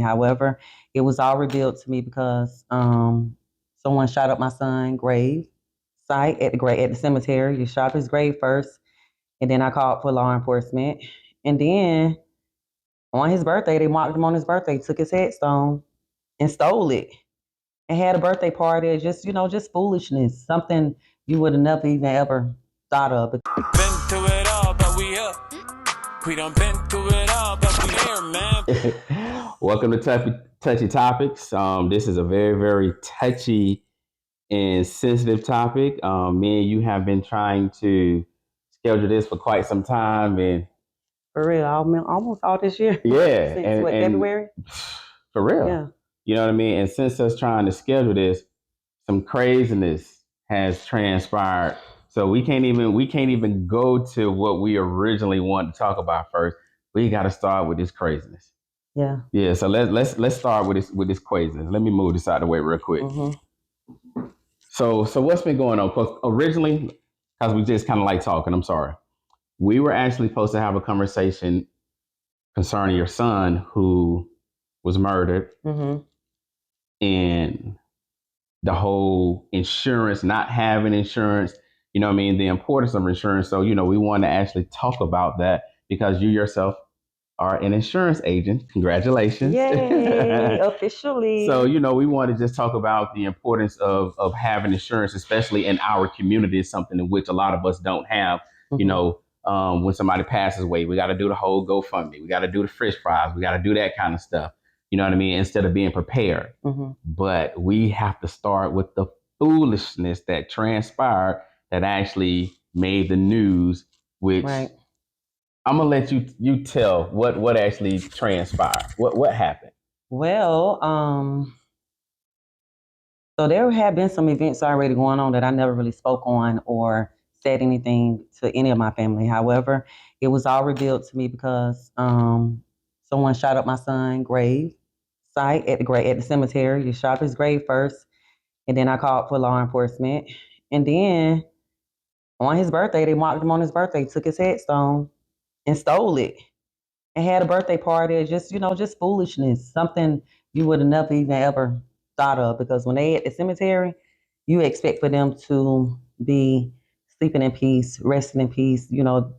However, it was all revealed to me because someone shot up my son's grave site at the cemetery. They shot up his grave first, and then I called for law enforcement. And then on his birthday, they mocked him on his birthday, took his headstone and stole it, and had a birthday party. Just just foolishness, something you would have never even ever thought of. Been through it all, but we up. We done been through it all, but we here, man. Welcome to Touchy Topics. This is a very, very touchy and sensitive topic. Me and you have been trying to schedule this for quite some time, and for real, almost all this year. Yeah, Since and February? For real. Yeah. You know what I mean? And since us trying to schedule this, some craziness has transpired. So we can't even go to what we originally wanted to talk about first. We got to start with this craziness. Yeah. Yeah. So let's start with this craziness. Let me move this out of the way real quick. Mm-hmm. So what's been going on? Because originally, because we just kind of like talking. I'm sorry. We were actually supposed to have a conversation concerning your son who was murdered, and the whole insurance, not having insurance. You know what I mean? The importance of insurance. So, we want to actually talk about that because you yourself are an insurance agent. Congratulations. Yay, officially. So, we want to just talk about the importance of having insurance, especially in our community. Is something in which a lot of us don't have. When somebody passes away, we got to do the whole GoFundMe. We got to do the fish fries. We got to do that kind of stuff. You know what I mean? Instead of being prepared. But we have to start with the foolishness that transpired that actually made the news, which I'm going to let you tell what actually transpired. What happened? Well, so there have been some events already going on that I never really spoke on or said anything to any of my family. However, it was all revealed to me because someone shot up my son's grave site at the cemetery. They shot up his grave first, and then I called for law enforcement. And then on his birthday, they mocked him on his birthday, took his headstone and stole it, and had a birthday party. Just just foolishness, something you would have never even ever thought of, because when they at the cemetery, you expect for them to be sleeping in peace, resting in peace.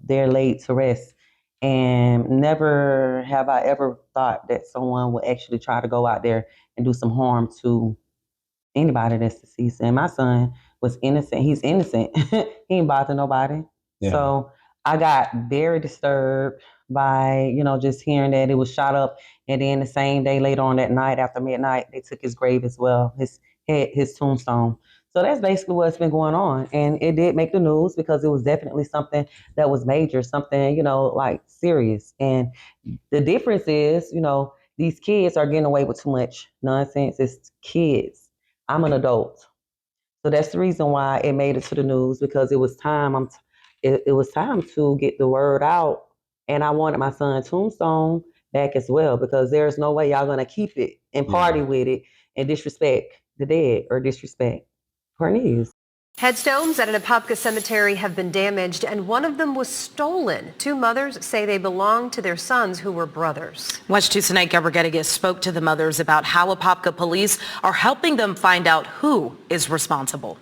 They're laid to rest. And never have I ever thought that someone would actually try to go out there and do some harm to anybody that's deceased. And my son was innocent. He's innocent. He ain't bother nobody. Yeah. So I got very disturbed by, just hearing that it was shot up. And then the same day later on that night after midnight, they took his grave as well, his tombstone. So that's basically what's been going on. And it did make the news because it was definitely something that was major, something, like serious. And the difference is, these kids are getting away with too much nonsense. It's kids. I'm an adult. So that's the reason why it made it to the news, because it was time. It was time to get the word out. And I wanted my son's tombstone back as well, because there's no way y'all going to keep it and party with it and disrespect the dead or disrespect Cornelius. Headstones at an Apopka cemetery have been damaged, and one of them was stolen. Two mothers say they belonged to their sons who were brothers. Watch 2's tonight. Gabriel spoke to the mothers about how Apopka police are helping them find out who is responsible.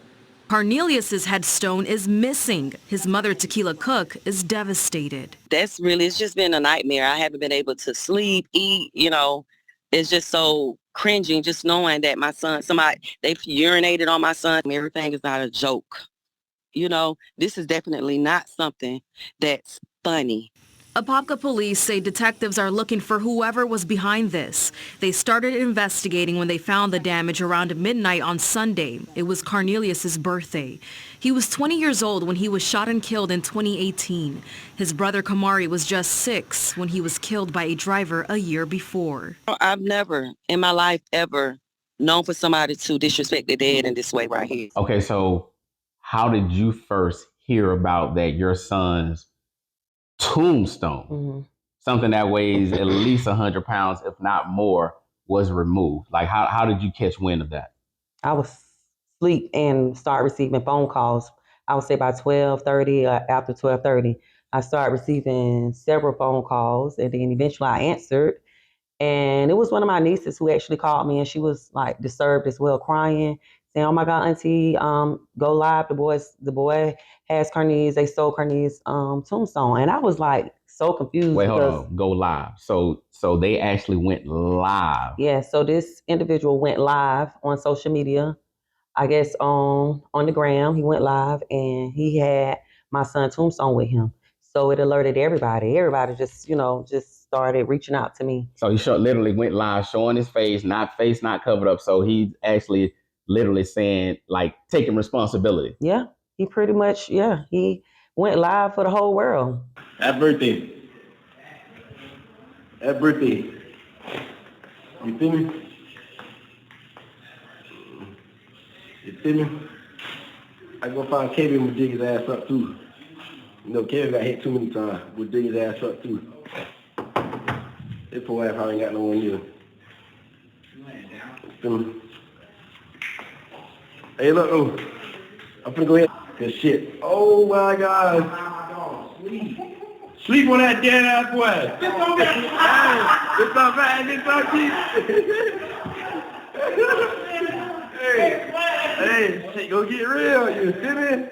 Cornelius's headstone is missing. His mother, Tequila Cook, is devastated. It's just been a nightmare. I haven't been able to sleep, eat, It's just so cringing just knowing that my son, they've urinated on my son. Everything is not a joke. This is definitely not something that's funny. Apopka police say detectives are looking for whoever was behind this. They started investigating when they found the damage around midnight on Sunday. It was Carnelius's birthday. He was 20 years old when he was shot and killed in 2018. His brother Kamari was just 6 when he was killed by a driver a year before. I've never in my life ever known for somebody to disrespect the dead in this way right here. Okay, so how did you first hear about that your son's tombstone, something that weighs at least 100 pounds, if not more, was removed? Like, how did you catch wind of that? I was asleep and started receiving phone calls. I would say by 12:30 or after 12:30, I started receiving several phone calls, and then eventually I answered. And it was one of my nieces who actually called me, and she was like disturbed as well, crying, saying, "Oh my God, Auntie, go live. The boy has Carnelius. They stole Carnelius' tombstone." And I was like so confused Wait, hold because on. Go live. So they actually went live. yeah, so this individual went live on social media. I guess on the gram, he went live and he had my son tombstone with him. So it alerted everybody. Everybody just, just started reaching out to me. So he literally went live showing his face not covered up. So he's actually literally saying, like, taking responsibility. Yeah, he pretty much, he went live for the whole world. Happy birthday. Happy birthday. You feel me? You feel me? I go find Kevin and dig his ass up too. You know, Kevin got hit too many times. We'll dig his ass up too. This poor ass probably ain't got no one either. You feel me? Hey, look, I'm finna go ahead. Good shit. Oh my God. Sleep on that dead ass boy. It's on that. It's on bad. It's on Hey, shit, go get real. You feel me?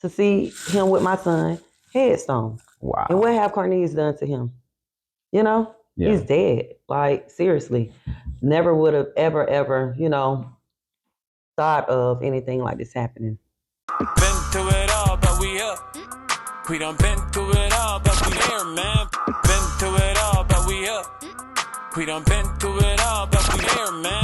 To see him with my son, headstone. Wow. And what have Cornelius done to him? Yeah. He's dead. Like, seriously. Never would have ever, thought of anything like this happening. Been through it all, but we up. We done been through it all, but we here, man. Been through it all, but we up. We done been through it all, but we here, man.